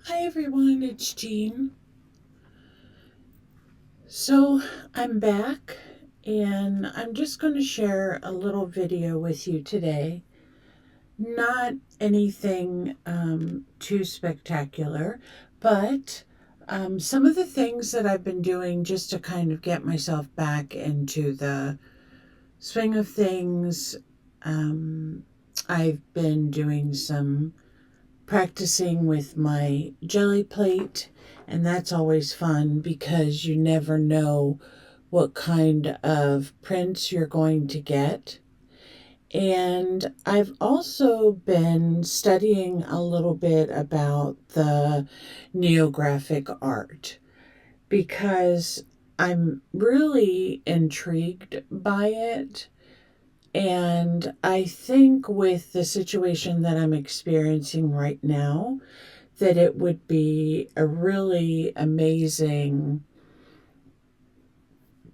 Hi everyone, it's Jean. So I'm back and I'm just going to share a little video with you today. Not anything too spectacular, but some of the things that I've been doing just to kind of get myself back into the swing of things. Um, I've been doing some practicing with my jelly plate, and that's always fun because you never know what kind of prints you're going to get. And I've also been studying a little bit about the neurographic art because I'm really intrigued by it. And I think with the situation that I'm experiencing right now, that it would be a really amazing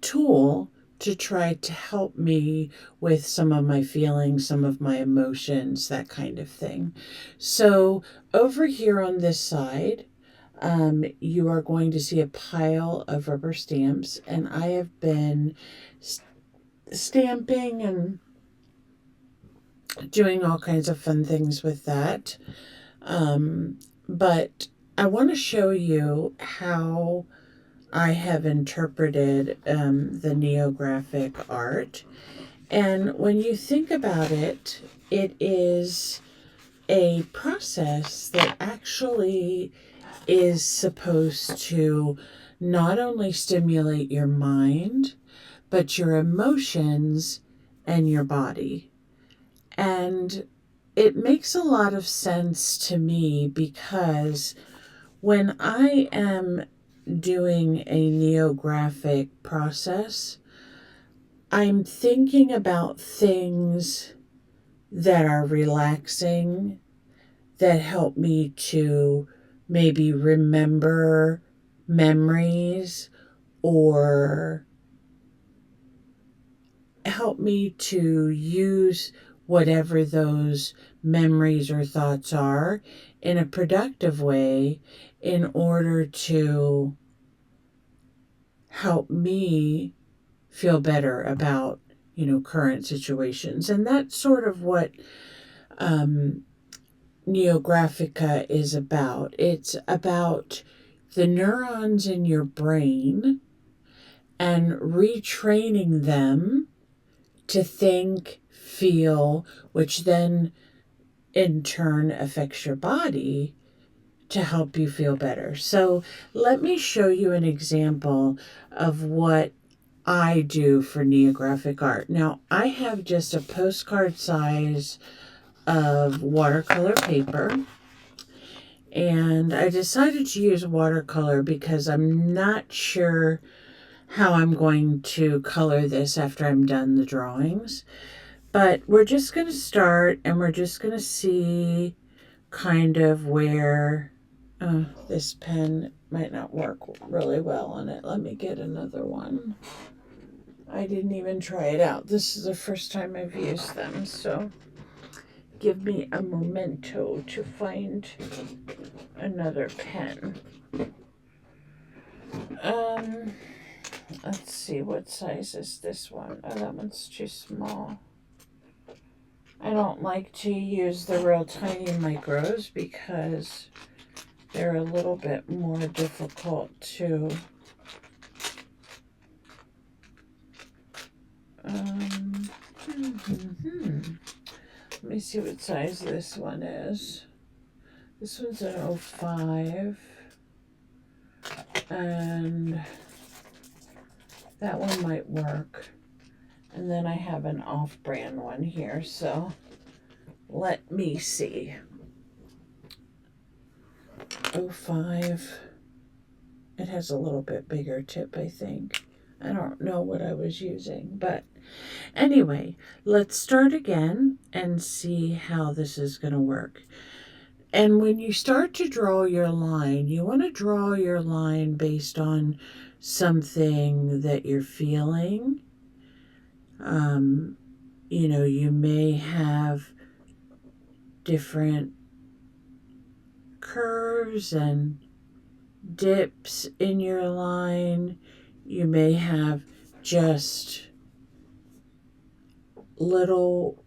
tool to try to help me with some of my feelings, some of my emotions, that kind of thing. So, over here on this side, you are going to see a pile of rubber stamps, and I have been stamping and doing all kinds of fun things with that. But I want to show you how I have interpreted the neographic art. And when you think about it, it is a process that actually is supposed to not only stimulate your mind, but your emotions and your body. And it makes a lot of sense to me because when I am doing a neographic process, I'm thinking about things that are relaxing, that help me to maybe remember memories or help me to use whatever those memories or thoughts are in a productive way in order to help me feel better about current situations. And that's sort of what um, neographica is about. It's about the neurons in your brain and retraining them to think, feel, which then in turn affects your body to help you feel better. So let me show you an example of what I do for neographic art. Now, I have just a postcard size of watercolor paper, and I decided to use watercolor because I'm not sure how I'm going to color this after I'm done the drawings. But we're just going to start and we're just going to see kind of where this pen might not work really well on it. Let me get another one. I didn't even try it out. This is the first time I've used them, so give me a momento to find another pen. Um, let's see, what size is this one? Oh, that one's too small. I don't like to use the real tiny micros because they're a little bit more difficult to let me see what size this one is. This one's an 05, and that one might work. And then I have an off-brand one here, so let me see. 05. It has a little bit bigger tip, I think. I don't know what I was using, but anyway, let's start again and see how this is going to work. And when you start to draw your line, you want to draw your line based on something that you're feeling. You may have different curves and dips in your line. You may have just little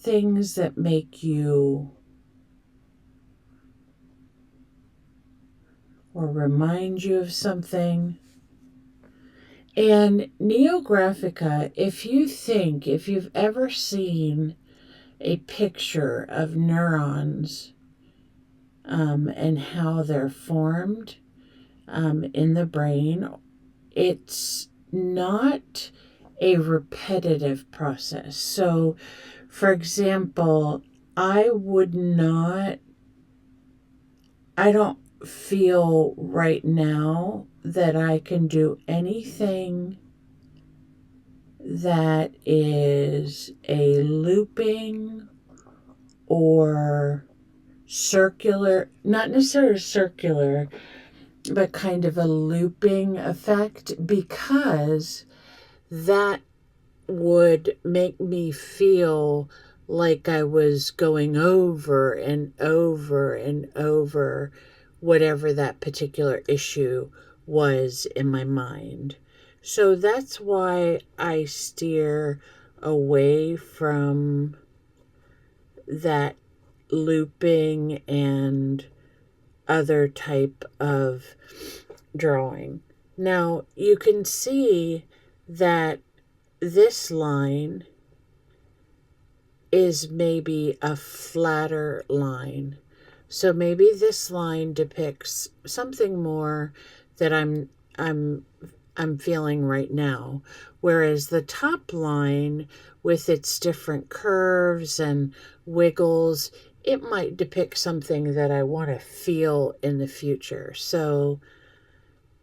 things that make you or remind you of something. And Neurographica, if you've ever seen a picture of neurons and how they're formed in the brain, it's not a repetitive process. So, for example, I don't feel right now that I can do anything that is a looping or circular, not necessarily circular, but kind of a looping effect, because that would make me feel like I was going over and over and over whatever that particular issue was in my mind. So that's why I steer away from that looping and other type of drawing. Now you can see that this line is maybe a flatter line. So maybe this line depicts something more that I'm feeling right now, whereas the top line with its different curves and wiggles, it might depict something that I want to feel in the future. So,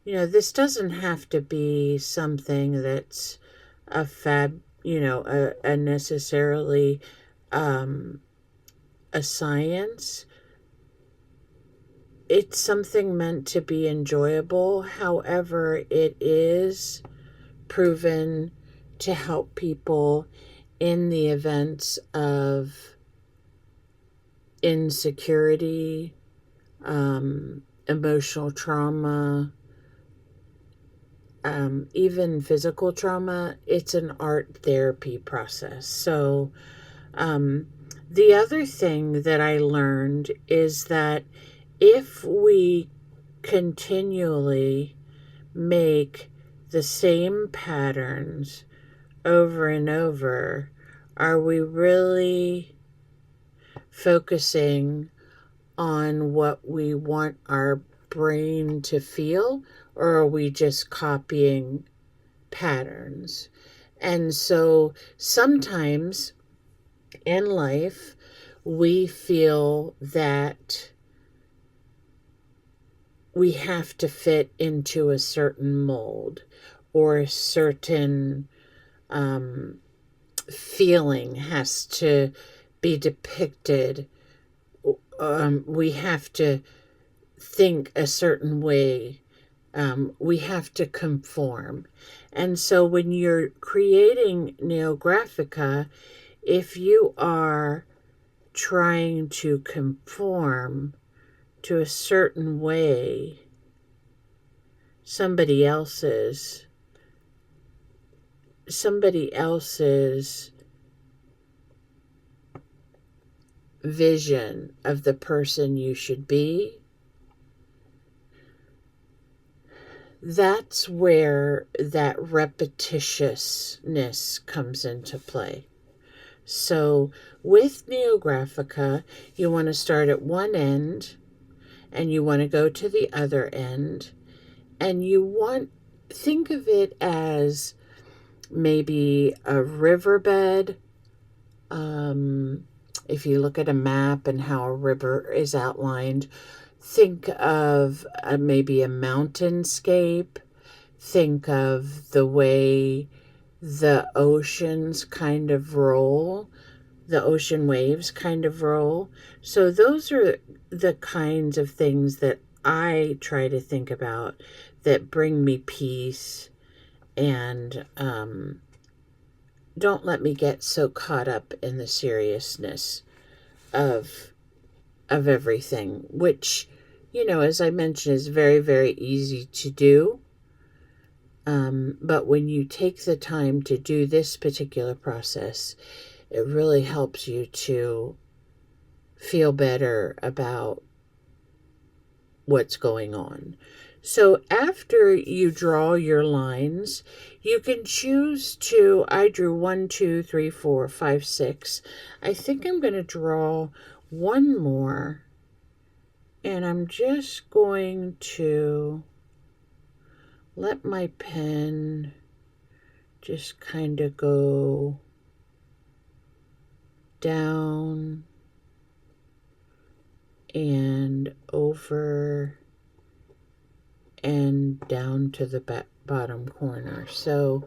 this doesn't have to be something that's a necessarily a science. It's something meant to be enjoyable. However, it is proven to help people in the events of insecurity, emotional trauma, even physical trauma. It's an art therapy process. So, the other thing that I learned is that if we continually make the same patterns over and over, are we really focusing on what we want our brain to feel, or are we just copying patterns? And so sometimes in life, we feel that we have to fit into a certain mold or a certain feeling has to be depicted. We have to think a certain way. We have to conform. And so when you're creating Neurographica, if you are trying to conform to a certain way, somebody else's vision of the person you should be, that's where that repetitiousness comes into play. So with Neurographica, you want to start at one end and you want to go to the other end, and think of it as maybe a riverbed. If you look at a map and how a river is outlined, think of maybe a mountainscape. Think of the way the oceans kind of roll, the ocean waves kind of roll. So those are the kinds of things that I try to think about that bring me peace and don't let me get so caught up in the seriousness of everything, which, as I mentioned, is very, very easy to do. But when you take the time to do this particular process, it really helps you to feel better about what's going on. So after you draw your lines, you can choose to, I drew 1, 2, 3, 4, 5, 6. I think I'm going to draw one more, and I'm just going to let my pen just kind of go down and over and down to the bottom corner. So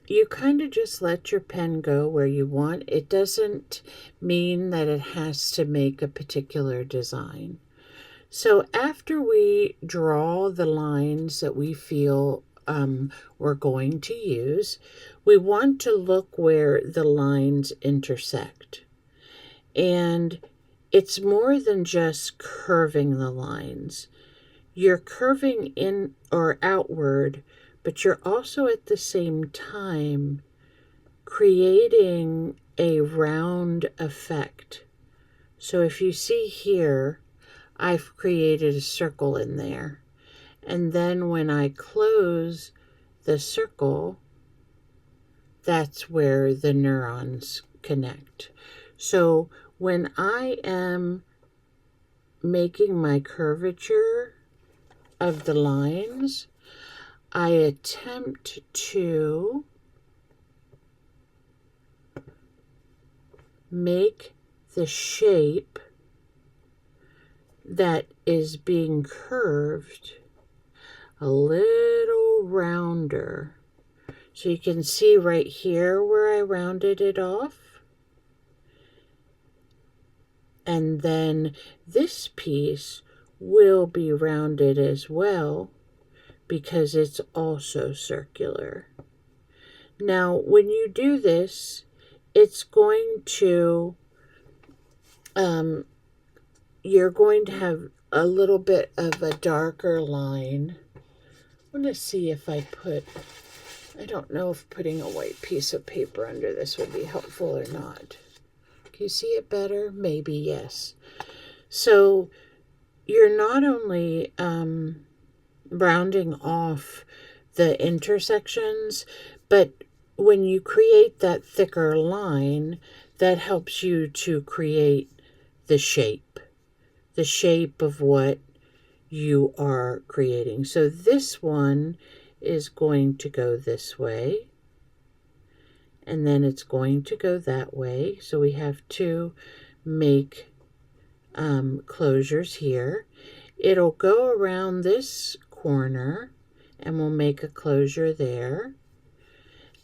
you kind of just let your pen go where you want. It doesn't mean that it has to make a particular design. So after we draw the lines that we feel we're going to use, we want to look where the lines intersect. And it's more than just curving the lines. You're curving in or outward, but you're also at the same time creating a round effect. So if you see here, I've created a circle in there. And then when I close the circle, that's where the neurons connect. So when I am making my curvature of the lines, I attempt to make the shape that is being curved a little rounder. So you can see right here where I rounded it off. And then this piece will be rounded as well because it's also circular. Now, when you do this, it's going to, you're going to have a little bit of a darker line. I'm going to see if I don't know if putting a white piece of paper under this would be helpful or not. Can you see it better? Maybe, yes. So you're not only rounding off the intersections, but when you create that thicker line, that helps you to create the shape of what you are creating. So this one is going to go this way, and then it's going to go that way. So we have to make closures here. It'll go around this corner, and we'll make a closure there.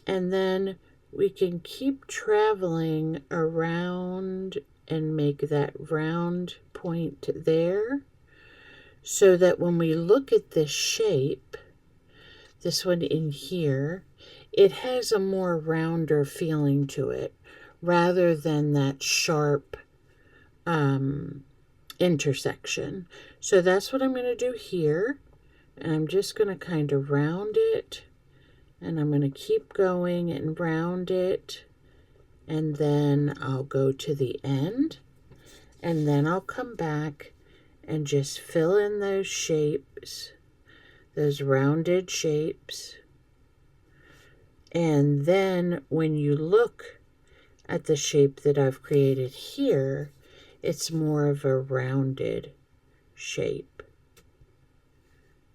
And then we can keep traveling around and make that round point there, so that when we look at this shape, this one in here, it has a more rounder feeling to it rather than that sharp intersection. So that's what I'm going to do here. And I'm just going to kind of round it, and I'm going to keep going and round it, and then I'll go to the end, and then I'll come back and just fill in those shapes, those rounded shapes. And then when you look at the shape that I've created here, it's more of a rounded shape,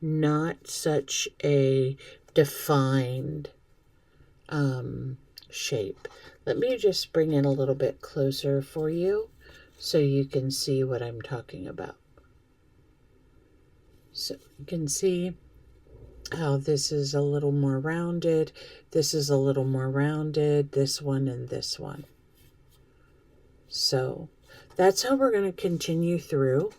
not such a defined shape. Let me just bring it a little bit closer for you so you can see what I'm talking about. So you can see how this is a little more rounded, this is a little more rounded, this one and this one. So that's how we're going to continue through.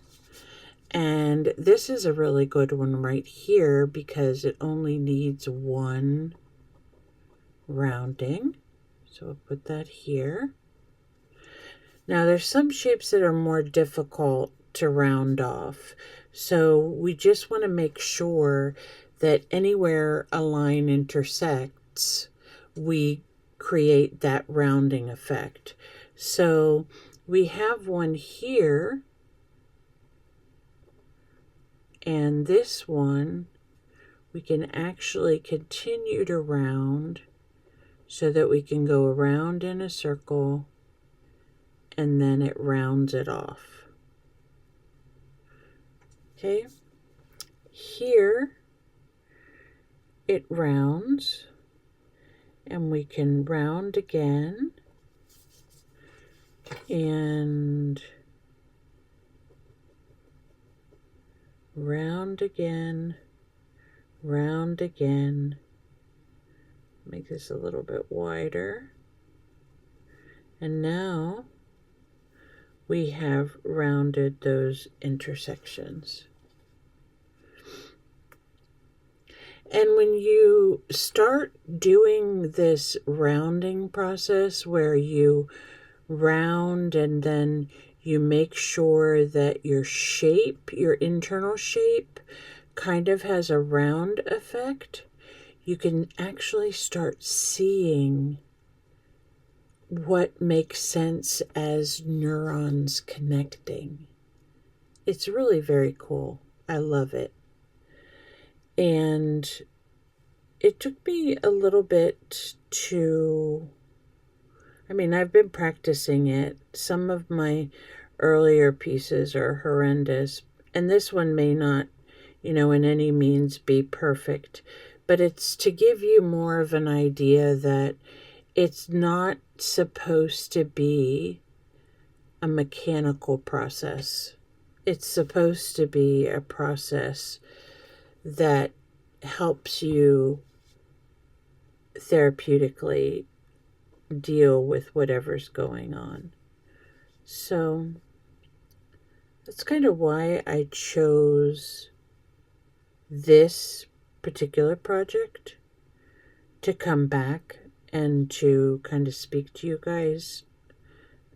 And this is a really good one right here because it only needs one rounding. So we'll put that here. Now there's some shapes that are more difficult to round off. So we just want to make sure that anywhere a line intersects, we create that rounding effect. So we have one here, and this one we can actually continue to round so that we can go around in a circle and then it rounds it off. Okay, here it rounds and we can round again and round again, round again. Make this a little bit wider. And now we have rounded those intersections. And when you start doing this rounding process where you round and then you make sure that your shape, your internal shape, kind of has a round effect, you can actually start seeing what makes sense as neurons connecting. It's really very cool. I love it. And it took me a little bit to, I've been practicing it. Some of my earlier pieces are horrendous, and this one may not, in any means be perfect, but it's to give you more of an idea that it's not supposed to be a mechanical process. It's supposed to be a process that helps you therapeutically deal with whatever's going on. So that's kind of why I chose this particular project to come back and to kind of speak to you guys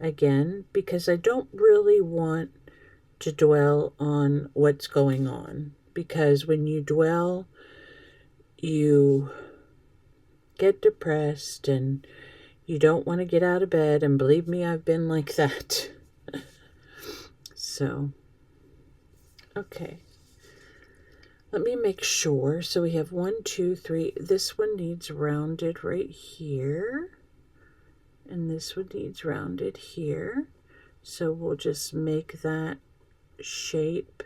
again, because I don't really want to dwell on what's going on, because when you dwell, you get depressed and you don't want to get out of bed, and believe me, I've been like that. So, okay. Let me make sure. So we have 1, 2, 3. This one needs rounded right here. And this one needs rounded here. So we'll just make that shape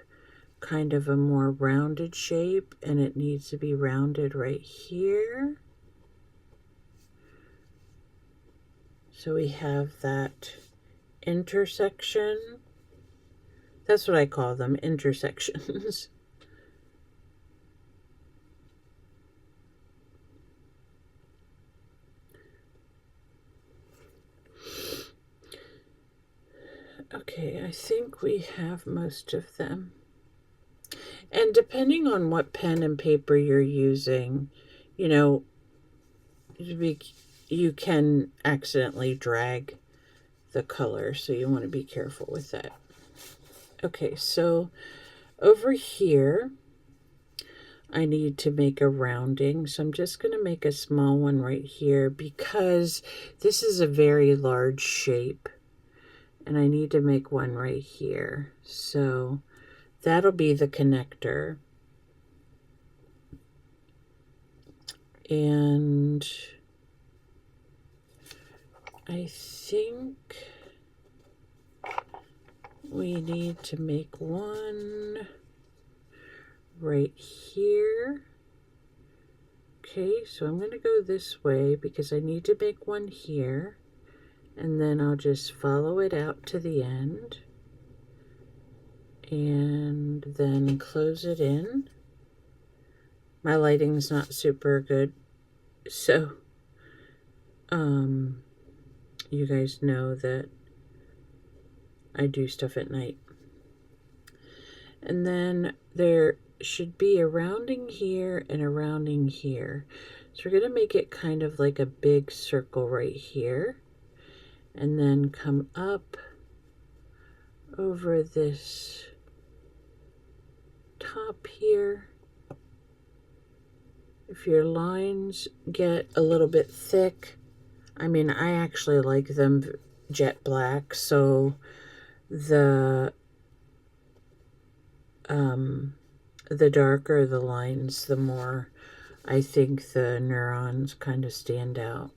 kind of a more rounded shape. And it needs to be rounded right here. So we have that intersection. That's what I call them, intersections. Okay, I think we have most of them. And depending on what pen and paper you're using, you can accidentally drag the color, so you want to be careful with that. Okay, so over here, I need to make a rounding. So I'm just going to make a small one right here because this is a very large shape. And I need to make one right here. So that'll be the connector. And I think we need to make one right here. Okay, so I'm going to go this way because I need to make one here. And then I'll just follow it out to the end. And then close it in. My lighting's not super good, so you guys know that I do stuff at night. And then there should be a rounding here and a rounding here. So we're going to make it kind of like a big circle right here. And then come up over this top here. If your lines get a little bit thick, I mean, I actually like them jet black, so the darker the lines, the more I think the neurons kind of stand out.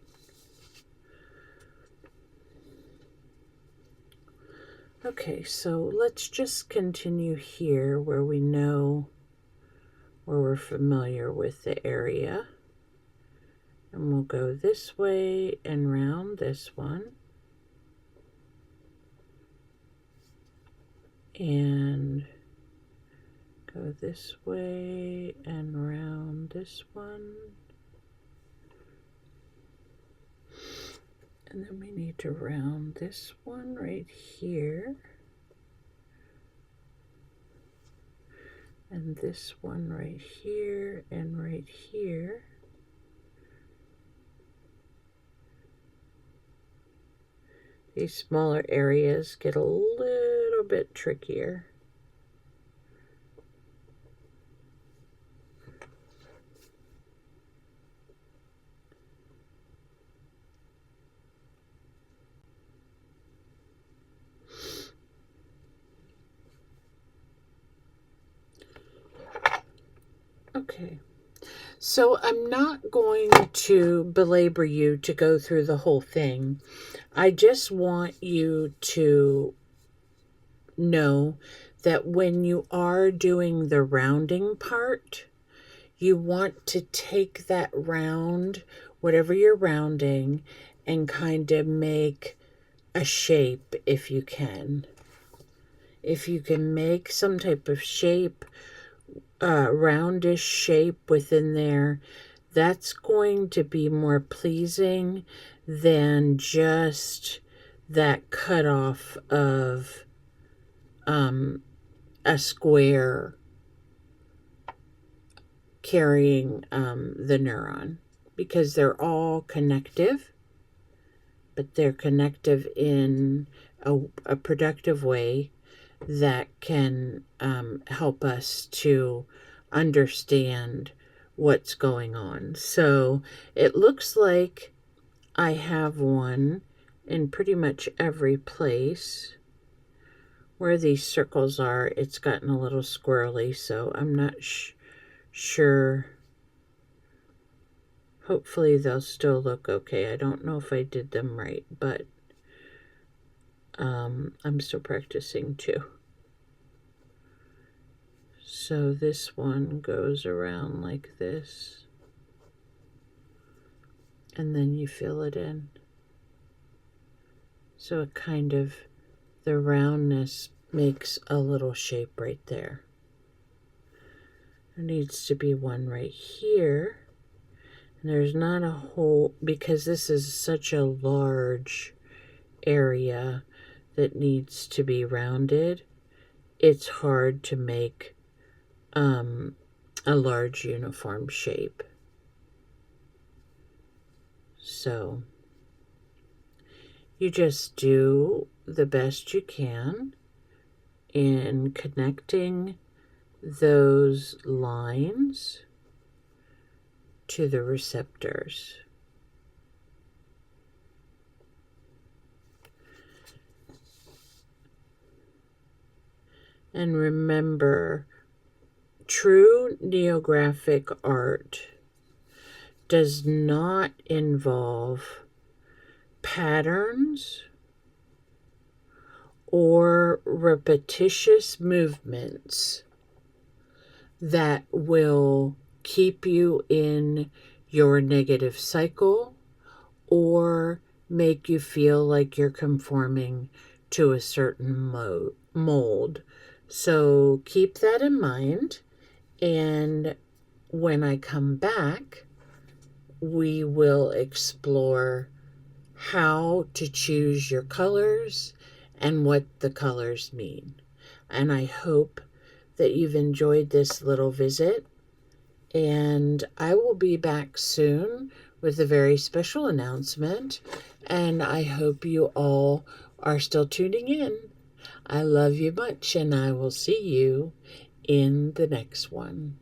Okay, so let's just continue here where we know, where we're familiar with the area. And we'll go this way and round this one. And go this way and round this one. And then we need to round this one right here. And this one right here and right here. These smaller areas get a little bit trickier. Okay, so I'm not going to belabor you to go through the whole thing. I just want you to know that when you are doing the rounding part, you want to take that round, whatever you're rounding, and kind of make a shape if you can. If you can make some type of shape, roundish shape within there, that's going to be more pleasing than just that cutoff of a square carrying the neuron, because they're all connective, but they're connective in a productive way that can help us to understand what's going on. So it looks like I have one in pretty much every place. Where these circles are, it's gotten a little squirrely, so I'm not sure. Hopefully they'll still look okay. I don't know if I did them right, but I'm still practicing too. So this one goes around like this, and then you fill it in. So it kind of, the roundness makes a little shape right there. There needs to be one right here. And there's not a whole, because this is such a large area that needs to be rounded, it's hard to make a large uniform shape. So you just do the best you can in connecting those lines to the receptors. And remember, true neurographic art does not involve patterns or repetitious movements that will keep you in your negative cycle or make you feel like you're conforming to a certain mold. So keep that in mind, and when I come back, we will explore how to choose your colors and what the colors mean. And I hope that you've enjoyed this little visit, and I will be back soon with a very special announcement, and I hope you all are still tuning in. I love you much, and I will see you in the next one.